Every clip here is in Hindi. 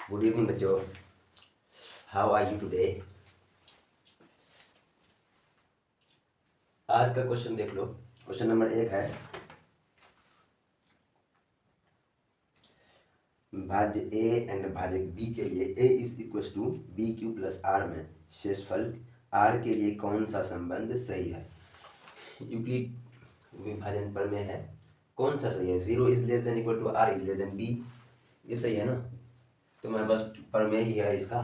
गुड इवनिंग बच्चों, हाउ आर यू टुडे। आज का क्वेश्चन देख लो। क्वेश्चन नंबर 1 है, भाज्य ए एंड भाज्य बी के लिए A is equal to B Q plus R में शेषफल आर के लिए कौन सा संबंध सही है। यूक्लिड विभाजन पर में है, कौन सा सही है। 0 is less than equal to R is less than B, ये सही है ना। तो मेरे पास प्रमेय ही है इसका।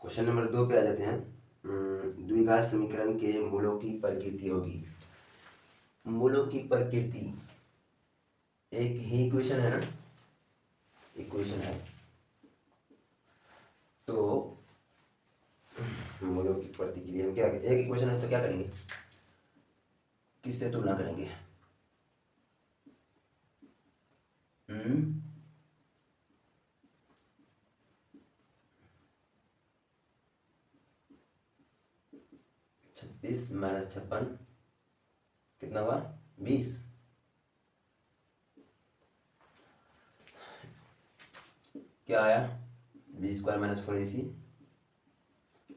क्वेश्चन नंबर 2 पे आ जाते हैं। द्विघात समीकरण के मूलों की प्रकृति होगी। मूलों की प्रकृति एक ही इक्वेशन है ना, इक्वेशन है। तो मूलों की प्रकृति के लिए हम क्या, एक इक्वेशन है तो क्या करेंगे, किससे तुलना करेंगे। हम्म 36 माइनस 56 कितना हुआ, 20। क्या आया, 20 square minus 4ac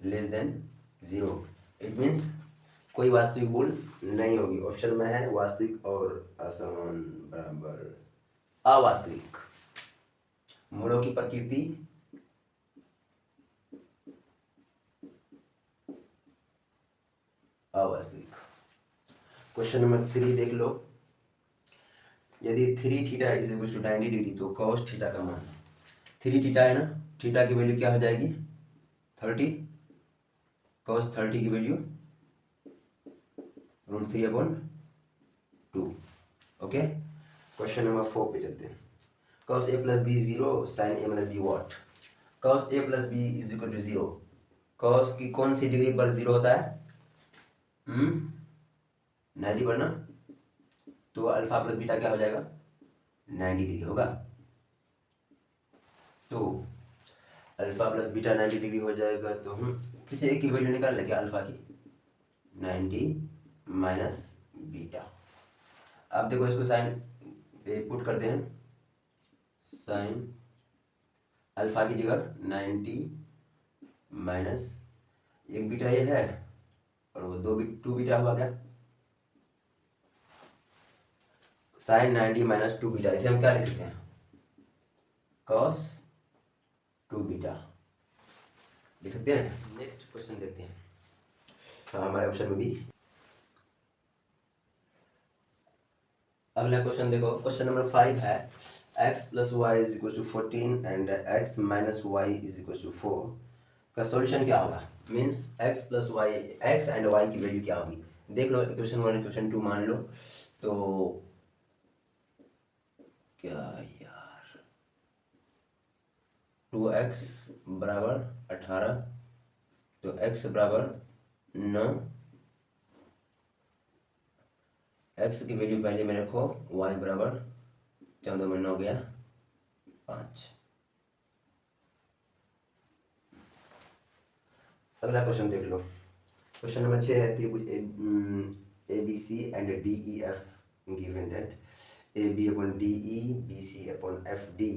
less than 0। It means कोई वास्तविक मूल नहीं होगी। ऑप्शन में है वास्तविक और असमान बराबर अवास्तविक। मूलों की प्रकृति अवास्तविक। क्वेश्चन नंबर 3 देख लो। यदि 3 theta is equal to 90 degree तो cos थीटा का मान, 3 थीटा है ना, थीटा की वैल्यू क्या हो जाएगी 30, cos 30 की वैल्यू √3/2। ओके, क्वेश्चन नंबर 4 पे चलते हैं। cos a plus B 0 sin a minus B what. cos a plus B is equal to 0। cos की कौन सी डिग्री पर 0 होता है, 90 पर ना। तो अल्फा प्लस बीटा क्या हो जाएगा, 90 डिग्री होगा। तो अल्फा प्लस बीटा 90 डिग्री हो जाएगा। तो हम किसी एक की वैल्यू निकाल लेंगे अल्फा की, 90 माइनस बीटा। अब देखो इसको साइन पे पुट करते हैं, साइन अल्फा की जगह 90 माइनस एक बीटा ये है और वो 2 बीटा हुआ क्या, साइन 90 माइनस 2 बीटा। इसे हम क्या लिख सकते हैं, cos 2 बीटा लिख सकते हैं। नेक्स्ट क्वेश्चन देखते हैं। हाँ, हमारे ऑप्शन में भी अगला क्वेश्चन देखो। क्वेश्चन नंबर 5 है, x plus Y is equal to 14 and x minus Y is equal to 4 का सॉल्यूशन क्या होगा। Means x plus Y, x and y की वैल्यू क्या होगी। देख लो इक्वेशन 1 इक्वेशन 2 मान लो। तो क्या यार, 2x बराबर 18, तो x बराबर 9, x की वैल्यू पहले में रखो, y बराबर 14 में 9 गया 5। अगला क्वेश्चन देख लो। क्वेश्चन नंबर 6 है, त्रिभुज A B C and D E F given that A B upon D E B C upon F D,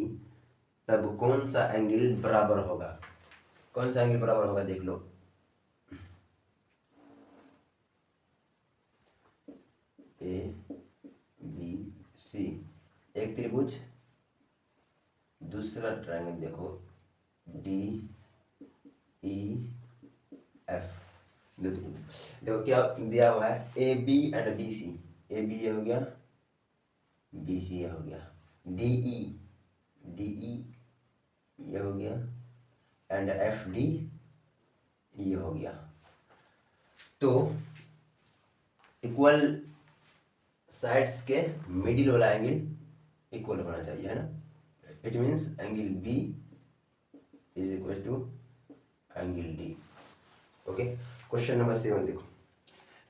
तब कौन सा एंगल बराबर होगा। कौन सा एंगल बराबर होगा देख लो। ए बी सी एक त्रिभुज, दूसरा ट्रायंगल देखो डी ई एफ। देखो क्या दिया हुआ है, A B and B C. A B ये हो गया, बी सी ये हो गया, डी ई ये हो गया एंड एफ डी ये हो गया। तो इक्वल साइड्स के मिडिल वाला एंगल इक्वल होना चाहिए, है ना। It means angle B is equal to angle D. Okay, question number 7 देखो।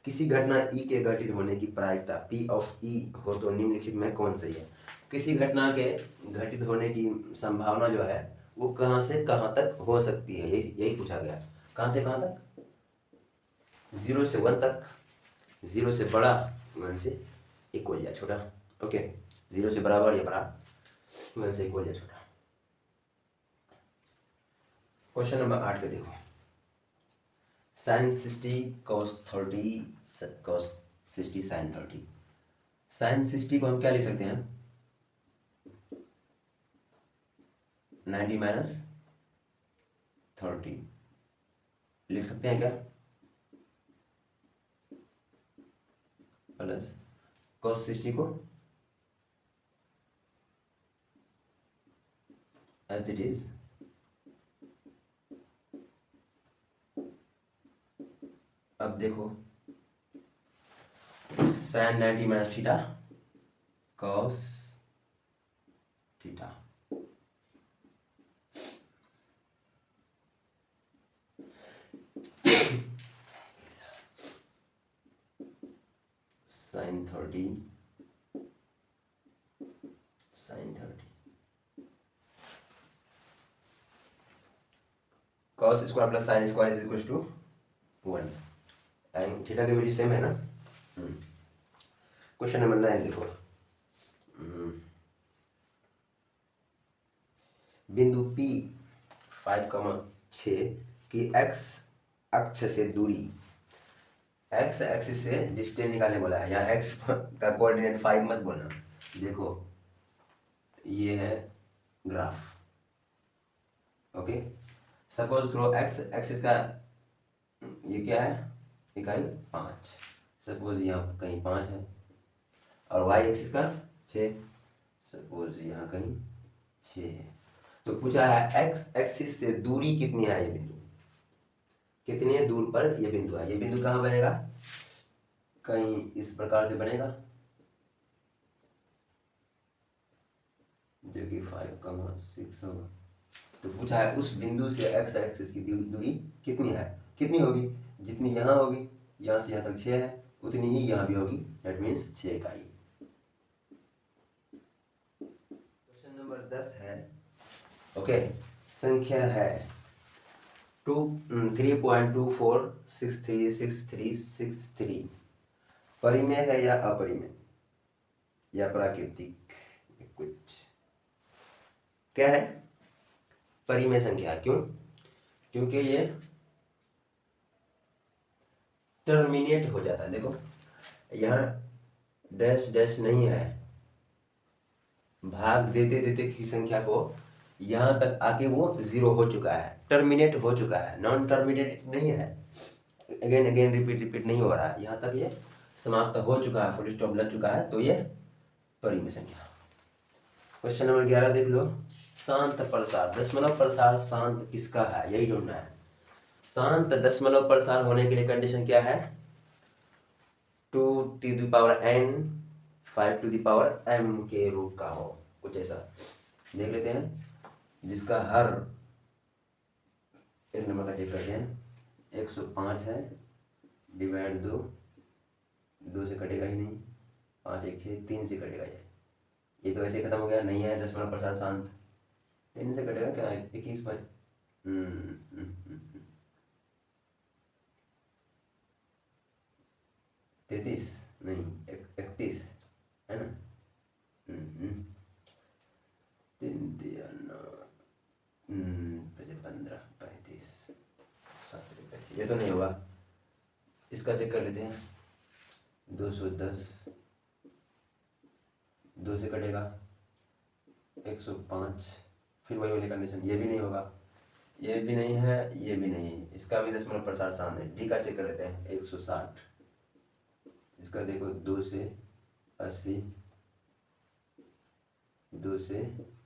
किसी घटना ई के घटित होने की प्रायिकता पी ऑफ ई हो तो निम्नलिखित में कौन सही है। किसी घटना के घटित होने की संभावना जो है वो कहाँ से कहाँ तक हो सकती है, यही पूछा गया। कहाँ से कहाँ तक, 0 से 1 तक, 0 से बड़ा 1 से इक्वल या छोटा। ओके, 0 से बराबर या बड़ा, 1 से इक्वल या छोटा। क्वेश्चन नंबर 8 पे देखो, sine 60 cos 30 cos 60 sine 30। Sine 60 को हम क्या लिख सकते हैं? 90 माइनस 30 लिख सकते हैं क्या? प्लस cos 60 को एज इट इज अब देखो, sine 90 minus theta cos theta, sine 30 sine 30 cos square plus sine square is equal to 1 and theta की वैल्यू सेम है ना। क्वेश्चन नंबर 9 देखो, बिंदु P 5,6 की x अक्ष से दूरी, x एक्सिस से डिस्टेंस निकालने बोला है। यहाँ x का कोऑर्डिनेट 5 मत बोलना। देखो ये है ग्राफ, ओके। सपोज करो x एक्सिस का ये क्या है, इकाई 5, सपोज यहाँ कहीं 5 है, और y एक्सिस का 6, सपोज यहाँ कहीं 6 है। तो पूछा है x एक्सिस से दूरी कितनी है, ये बिंदु कितनी है दूर पर ये बिंदु है। ये बिंदु कहाँ बनेगा, कहीं इस प्रकार से बनेगा, जो कि 5,6 होगा। तो पूछा है उस बिंदु से x एक्सिस की दूरी कितनी है, कितनी होगी, जितनी यहाँ होगी, यहाँ से यहाँ तक 6 है, उतनी ही यहाँ भी होगी, दैट मीन्स 6 इकाई। क्वेश्चन नंबर 10 है, ओके। संख्या है 3.24636363 परिमेय है या अपरिमेय या प्राकृतिक, कुछ क्या है, परिमेय संख्या। क्यों? क्योंकि ये टर्मिनेट हो जाता है। देखो यहाँ डैश डैश नहीं है, भाग देते देते किसी संख्या को यहाँ तक आके वो 0 हो चुका है, टर्मिनेट हो चुका है, नॉन टर्मिनेट नहीं है, अगेन अगेन रिपीट नहीं हो रहा है, यहाँ तक ये समाप्त हो चुका है, फुल स्टॉप लग चुका है, तो ये परिमेय संख्या। क्वेश्चन नंबर 11 देख लो, शांत प्रसार, दशमलव प्रसार शांत किसका है, यही ढूंढना है। शांत दशमलव प्रसार होने के लिए कंडीशन क्या है, 2n 5m के रूप का हो, कुछ ऐसा देख लेते हैं, जिसका हर एक नंबर का चेक करते हैं। 105 है, डिवाइड 2 से कटेगा ही नहीं, 5 1 6 3 से कटेगा ये तो ऐसे ही खत्म हो गया, नहीं है दशमलव प्रसार शांत, 3 से कटेगा क्या, 21 पर 33 नहीं 31 है ना, 3 दिया 15 35 7 ये तो नहीं होगा, इसका चेक कर लेते हैं। 210 2 से कटेगा 105, फिर वही वाली कंडीशन, ये भी नहीं होगा, ये भी नहीं है, ये भी नहीं है, इसका भी दशमलव प्रसार शांत है। डी का चेक कर लेते हैं, 160, इसका देखो 2 से 80, 2 से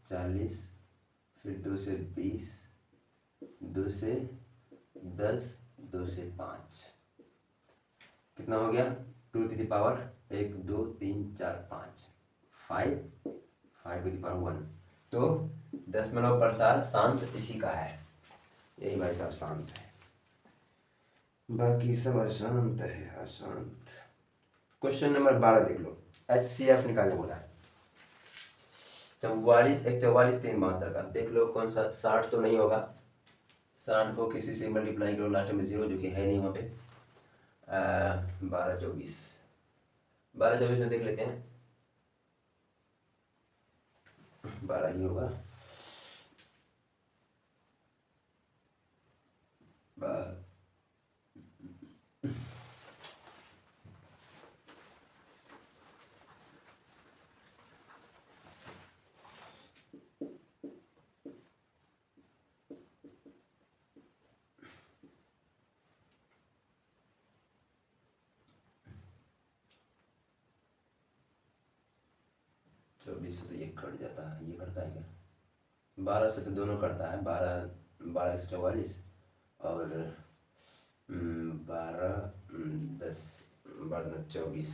40, फिर 2 से 20, 2 से 10, 2 से 5, कितना हो गया, 2 to the power 1 2 3 4 5 5 5 to the power 1। तो दशमलव प्रसार शांत इसी का है, यही भाई साहब शांत है, बाकी सब अशांत है, अशांत। क्वेश्चन नंबर 12 देख लो, HCF निकालने बोला है। 44 1 44 3 72 का देख लो, कौन सा, 60 तो नहीं होगा, 60 को किसी से मल्टीप्लाई करो, लास्ट में 0 जो कि है नहीं वहाँ पे। 12 24 में देख लेते हैं, 12 ही होगा। 24 से तो ये कट जाता है, ये कटता है क्या? 12 से तो दोनों कटता है, 12 12 144 और 12 10 12 24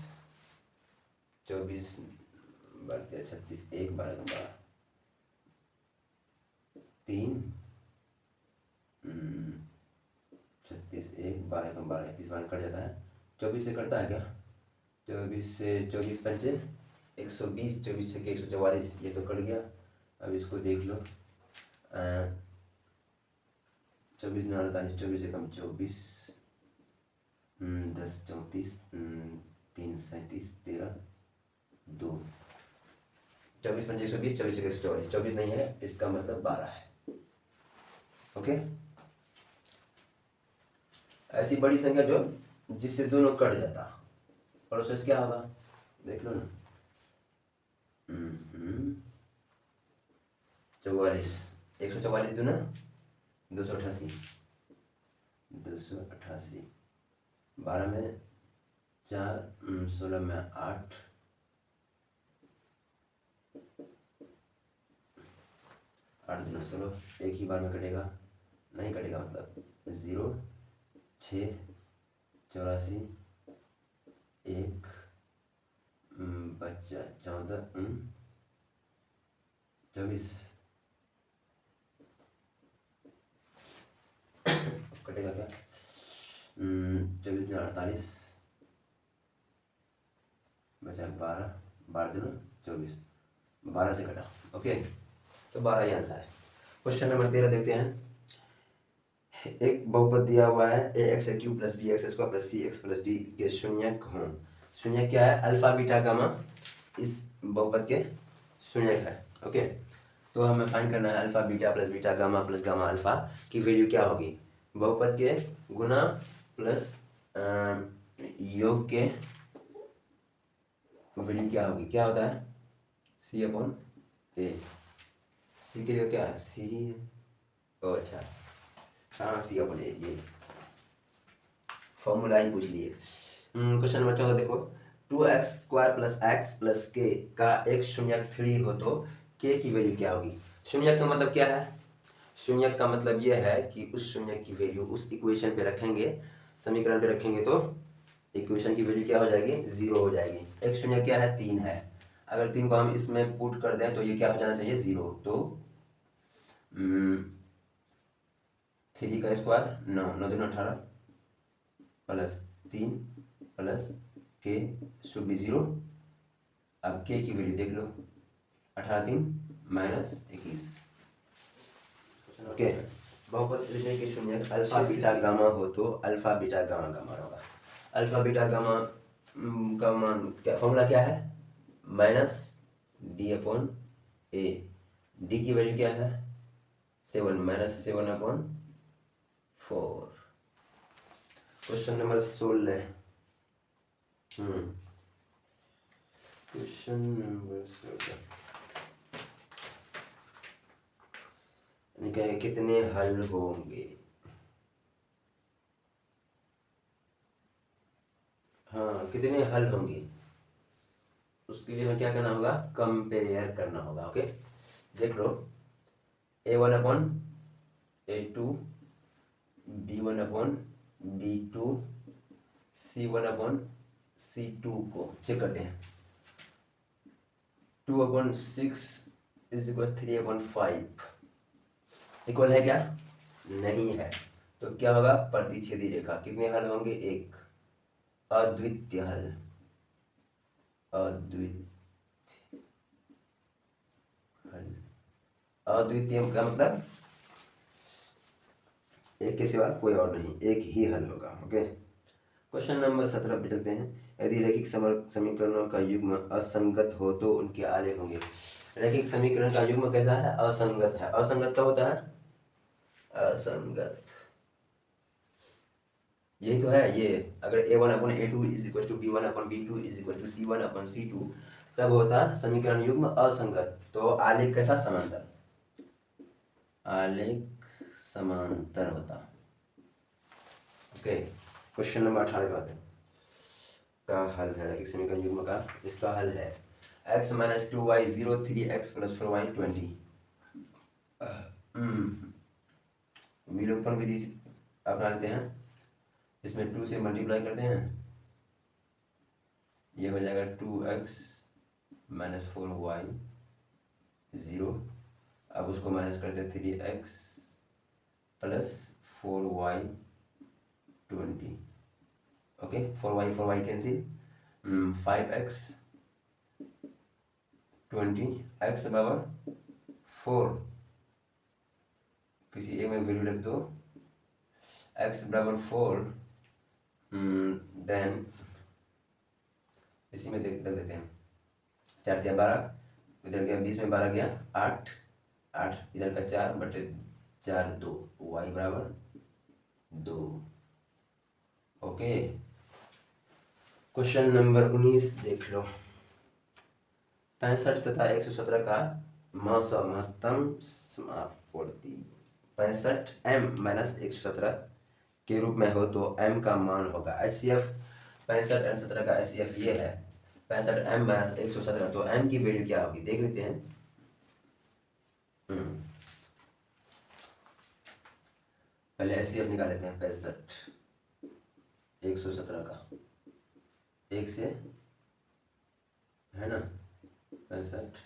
24 12 36 1 12 का 12 3 36 1 12 का 12 31 12 कट जाता है। 24 से कटता है क्या? 24 से 24 पंचे 120, 24 से 144, ये तो कट गया। अब इसको देख लो, 24 में 48, 24 से कम 24, 10 34, 3 37 13 2, 24 पंचे 120, 24 से 144, 24 नहीं है, इसका मतलब 12 है। ओके, ऐसी बड़ी संख्या जो जिससे दोनों कट जाता, प्रोसेस क्या होगा देख लो ना। 44, 144 दूना 288, 288, 12 में 4, 16 में 8, 8 दूना 16, एक ही बार में कटेगा, नहीं कटेगा मतलब 0, 6, 84, 1 बच्चा 14, 24 कटेगा क्या? 24 में 48 बचा 12, 12 दूना 24, 12 से कटा। ओके, तो 12 ही आंसर है। क्वेश्चन नंबर 13 देखते हैं। एक बहुपद दिया हुआ है A X cube plus B X square plus C X plus D के शून्यक हों। शून्यक क्या है? अल्फा बीटा गामा इस बहुपद के शून्यक है। ओके, तो हमें फाइंड करना है alpha beta plus gamma alpha की वैल्यू क्या होगी। बहुपद के गुना प्लस योग के वैल्यू क्या होगी? क्या होता है? सी अपॉन ए। सी के लिए क्या है? सी ही है। ओ अच्छा, हाँ सी अपॉन ए, ये फॉर्मूला ही पूछ लिए। क्वेश्चन नंबर 14 देखो, 2x² प्लस एक्स प्लस के का एक शून्यक 3 हो तो के की वैल्यू क्या होगी। शून्यक का मतलब क्या है? शून्यक का मतलब यह है कि उस शून्यक की वैल्यू उस इक्वेशन पे रखेंगे, समीकरण पे रखेंगे तो इक्वेशन की वैल्यू क्या हो जाएगी? 0 हो जाएगी। एक शून्यक क्या है? 3 है। अगर 3 को हम इसमें पुट कर दें तो ये क्या हो जाना चाहिए? 0। तो 3 का स्क्वायर 9, 9 दूना 18 प्लस 3 प्लस के शुड बी 0। अब के की वैल्यू देख लो, 18 3 माइनस 21। ओके, बहुपद त्रिज्या के शून्यक अल्फा बीटा गामा हो तो अल्फा बीटा गामा का मान होगा। अल्फा बीटा गामा का मान क्या, फॉर्मूला क्या है? माइनस डी अपॉन ए। डी की वैल्यू क्या है? 7, minus 7 upon 4। Question number 16। Question number 16 यानी कितने हल होंगे? हाँ, कितने हल होंगे उसके लिए हमें क्या करना होगा? कंपेयर करना होगा। ओके, देख लो, a1 upon a2, b1 upon b2, c1 upon c2 को चेक करते हैं। 2/6 इज इक्वल 3/5 इक्वल है क्या? नहीं है। तो क्या होगा? प्रतिच्छेदी रेखा। कितने हल होंगे? एक। अद्वितीय हल, अद्वितीय हल। अद्वितीय का मतलब एक के सिवा कोई और नहीं, एक ही हल होगा। ओके, क्वेश्चन नंबर 17 पे चलते हैं। यदि रैखिक समीकरणों का युग्म असंगत हो तो उनके आलेख होंगे। रैखिक समीकरण का युग्म कैसा है? असंगत है। असंगत क्या होता है? असंगत, यही तो है ये। अगर a1 upon a2 is equal to b1 upon b2 is equal to c1 upon c2 तब होता है समीकरण युग्म असंगत। तो आलेख कैसा? समांतर। आलेख समांतर होता। ओके, क्वेश्चन नंबर 18 का हल है रैखिक समीकरण युग्म का। इसका हल है x minus 2y 0, 3x plus 4y 20। विलोपन विधि अपना लेते हैं, इसमें 2 से मल्टीप्लाई करते हैं, ये हो जाएगा 2x माइनस 4y 0। अब उसको माइनस करते हैं 3x plus 4y 20। Okay, 4y cancel, 5x 20, x बराबर 4, किसी एक में वैल्यू रख दो, x बराबर 4, देन इसी में रख देते हैं, 4 या 12, इधर गया 20 में 12 गया 8, 8 इधर का 4 बटे 4 2, y बराबर 2। ओके, क्वेश्चन नंबर 19 देख लो। 65 तथा 117 का महत्तम समापवर्ती 65 m माइनस 117 के रूप में हो तो m का मान होगा HCF। 65 और 17 का HCF ये है 65 m माइनस 117, तो m की वैल्यू क्या होगी देख लेते हैं। पहले HCF निकाल लेते हैं। 65 117 का 1 से है ना, 65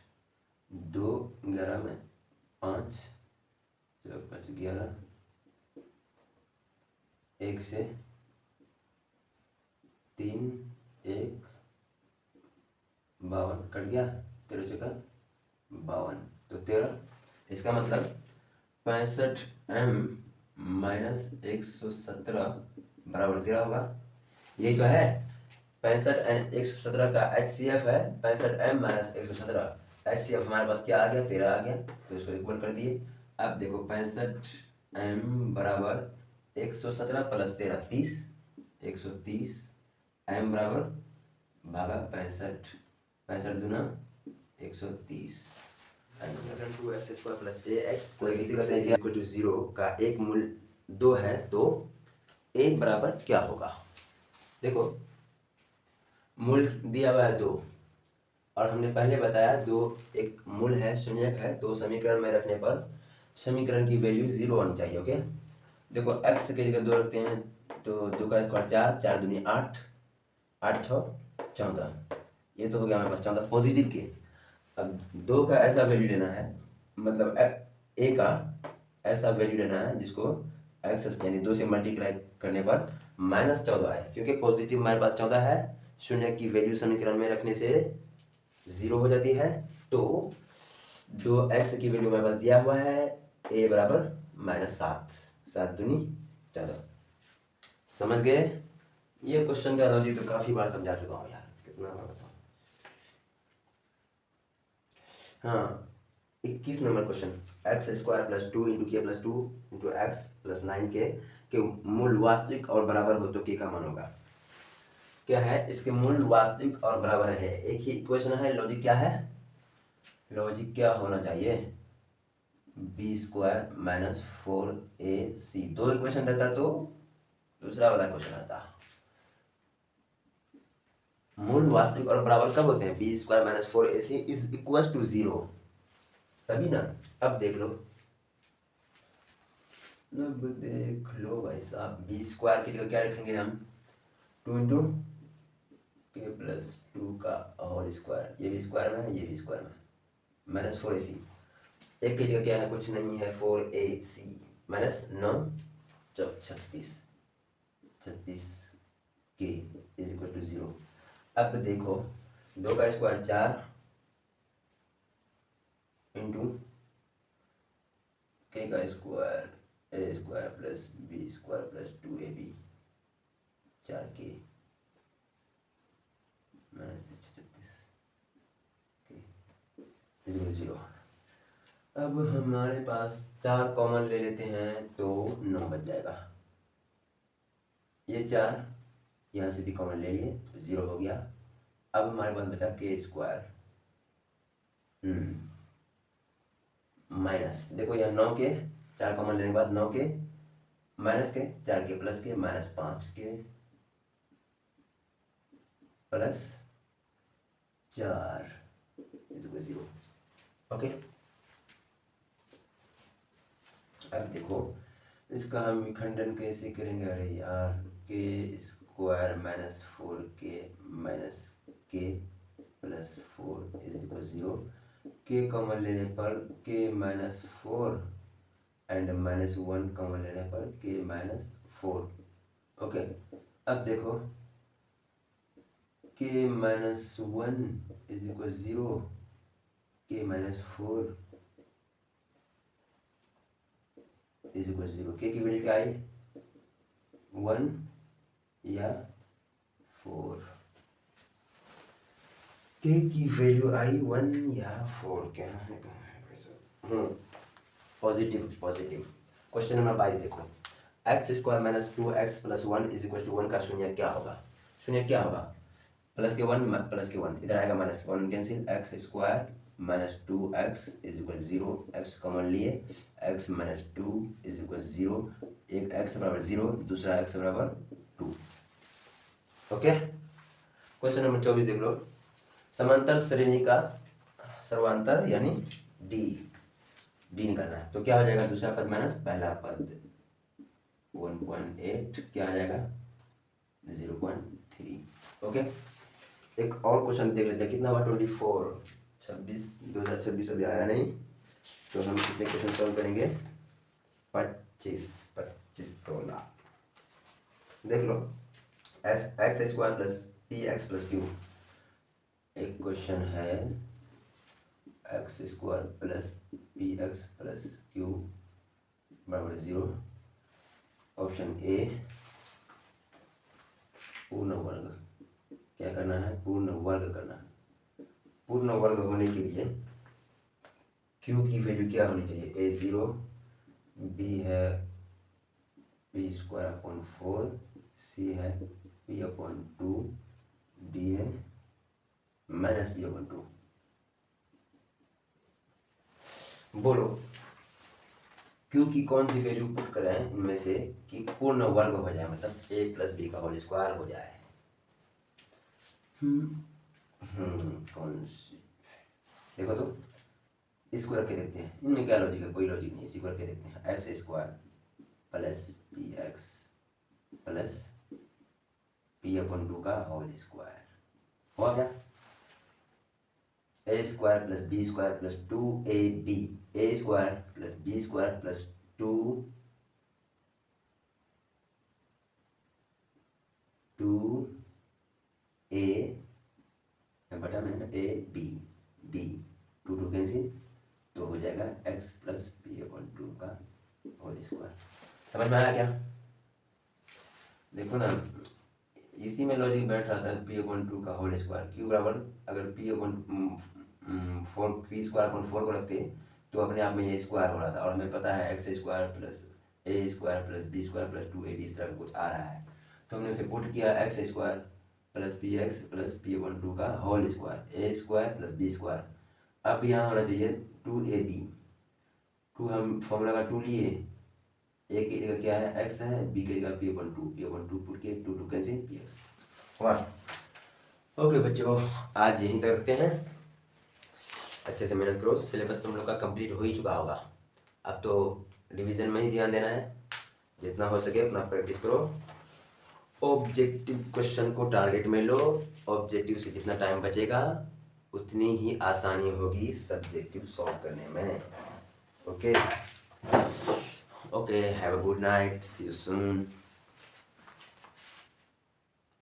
2 11 में 5 5 11, 1 से 3 1 52 कट गया, 13 चौका 52, तो 13। इसका मतलब 65 m माइनस 117 बराबर 13 होगा। यही तो है 65 एंड 117 का HCF है 65 m माइनस 117। HCF हमारे पास क्या आ गया, 13 आ गया, तो इसको इक्वल कर दिए। अब देखो 65 m बराबर 117 प्लस 13 30, 130 m बराबर भागा 65, 65 दूना 130 प्लस ax 0 का एक मूल 2 है, तो a बराबर क्या होगा। देखो मूल दिया हुआ है 2, और हमने पहले बताया 2 एक मूल है, शून्यक है, तो समीकरण में रखने पर समीकरण की वैल्यू 0 आनी चाहिए। ओके, देखो x के जगह 2 रखते हैं तो 2 का स्क्वायर 4, 4 दूनी 8, 8 6 14, ये तो हो गया हमारे पास 14 पॉजिटिव के। अब 2 का ऐसा वैल्यू लेना है, मतलब a का ऐसा वैल्यू लेना है जिसको x यानी 2 से मल्टीप्लाई करने पर -14 आए, क्योंकि पॉजिटिव हमारे पास 14 है, शून्य की वैल्यू समीकरण में रखने से 0 हो जाती है, तो 2x की वैल्यू हमारे पास दिया हुआ है a बराबर -7, 7 दूनी 14। समझ गए। ये क्वेश्चन का लॉजिक तो काफ़ी बार समझा चुका हूँ यार, कितना बार बताऊँ। हाँ, 21 number question, x square plus 2 into के प्लस 2 इंटू एक्स प्लस 9 के मूल वास्तविक और बराबर हो तो के का मान होगा। क्या है, इसके मूल वास्तविक और बराबर है, एक ही इक्वेशन है। लॉजिक क्या है, लॉजिक क्या होना चाहिए, B square minus 4ac। 2 equation रहता तो दूसरा वाला क्वेश्चन आता। मूल वास्तविक और बराबर कब होते हैं, B square minus 4ac is equal to 0, तभी ना। अब देख लो, अब देख लो भाई साहब, बी स्क्वायर की जगह क्या रखेंगे हम, 2 इंटू के प्लस 2 का होल स्क्वायर, ये भी स्क्वायर में है ये भी स्क्वायर में, माइनस 4ac। एक की जगह क्या है, कुछ नहीं है, 4ac माइनस 9 36 36 के इज इक्वल टू 0। अब देखो 2 का स्क्वायर 4 इंटू के का square A square plus B square plus 2ab 4 के माइनस 36 के 0। अब हमारे पास 4 कॉमन ले लेते हैं तो 9 बच जाएगा। ये 4 यहाँ से भी कॉमन ले लिए तो 0 हो गया। अब हमारे पास बचा के स्क्वायर माइनस, देखो यहाँ 9 के 4 कॉमन लेने के बाद 9 के माइनस के 4 के प्लस के माइनस 5 के प्लस 4 इज इक्वल 0। ओके, अब देखो इसका हम विखंडन कैसे करेंगे। अरे यार, के स्क्वायर माइनस 4k माइनस के प्लस 4 इज इक्वल 0। के कॉमन लेने पर के माइनस 4 एंड माइनस 1 कॉमन लेने पर के माइनस 4। ओके, अब देखो के माइनस 1 इज इक्वल 0, के माइनस 4 इज इक्वल 0। के की वैल्यू क्या आई, 1 या 4। के की वैल्यू आई 1 या 4। क्या है, कहाँ है? Positive positive. क्वेश्चन नंबर 22 देखो, X square minus 2x plus 1 is equal to 1 का शून्य क्या होगा। शून्य क्या होगा, प्लस के 1 प्लस के 1 इधर आएगा, minus 1 cancel, x square minus 2x is equal 0, x common लिए, x माइनस 2 इज इक्वल 0, एक x बराबर 0, दूसरा x बराबर 2। ओके, क्वेश्चन नंबर 24 देख लो, समांतर श्रेणी का सर्वांतर यानी डी निकालना है। तो क्या हो जाएगा, दूसरा पद माइनस पहला पद, 1.8 क्या आ जाएगा, 0.3। ओके, एक और क्वेश्चन देख लेते हैं, कितना हुआ, 2026 अभी आया नहीं, तो हम कितने क्वेश्चन सॉल्व करेंगे, 25 तोला। देख लो, X square plus P X plus Q. एक क्वेश्चन है X square plus P X plus Q बराबर 0। ऑप्शन ए पूर्ण वर्ग, क्या करना है, पूर्ण वर्ग करना है। पूर्ण वर्ग होने के लिए q की वैल्यू क्या होनी चाहिए, a 0, b है p स्क्वायर अपॉन 4, c है p अपॉन 2, d है माइनस p अपॉन 2। बोलो q की कौन सी वैल्यू पुट करें इनमें से कि पूर्ण वर्ग हो जाए, मतलब a प्लस बी का होल स्क्वायर हो जाए। कौन सी, देखो तो इसको रख के देखते हैं, इनमें क्या लॉजिक है, कोई लॉजिक नहीं है। इसी को रख के देखते हैं, X square plus P X plus P अपन 2 का होल स्क्वायर हो गया, A square plus B square plus 2ab, A square plus B square plus 2a बटा में ना ए बी, बी 2 कैंसिल, तो हो जाएगा x प्लस पी अपॉन 2 का होल स्क्वायर। समझ में आया क्या, देखो ना इसी में लॉजिक बैठ रहा था, पी अपॉन 2 का होल स्क्वायर, क्यू बराबर अगर P upon 4 P square upon 4 को रखते तो अपने आप में ये स्क्वायर हो रहा था, और हमें पता है X square plus A square plus B square plus 2ab इस तरह कुछ आ रहा है, तो हमने उसे पुट किया x square plus P X plus P upon 2 का whole square, A square plus B square. अब यहाँ होना चाहिए 2ab, 2 हम फॉर्मूला का 2 लिए, ए की जगह क्या है x है, b की जगह p upon 2, p upon 2 put के 2 कैंसिल px हुआ। ओके बच्चों, आज यहीं तक रखते हैं, अच्छे से मेहनत करो, सिलेबस तुम लोग का कंप्लीट हो ही चुका होगा। अब तो रिवीजन में ही ध्यान देना है, जितना हो सके उतना प्रैक्टिस करो। ऑब्जेक्टिव क्वेश्चन को टारगेट में लो, ऑब्जेक्टिव से जितना टाइम बचेगा उतनी ही आसानी होगी सब्जेक्टिव सॉल्व करने में। Okay, have a good night, see you soon.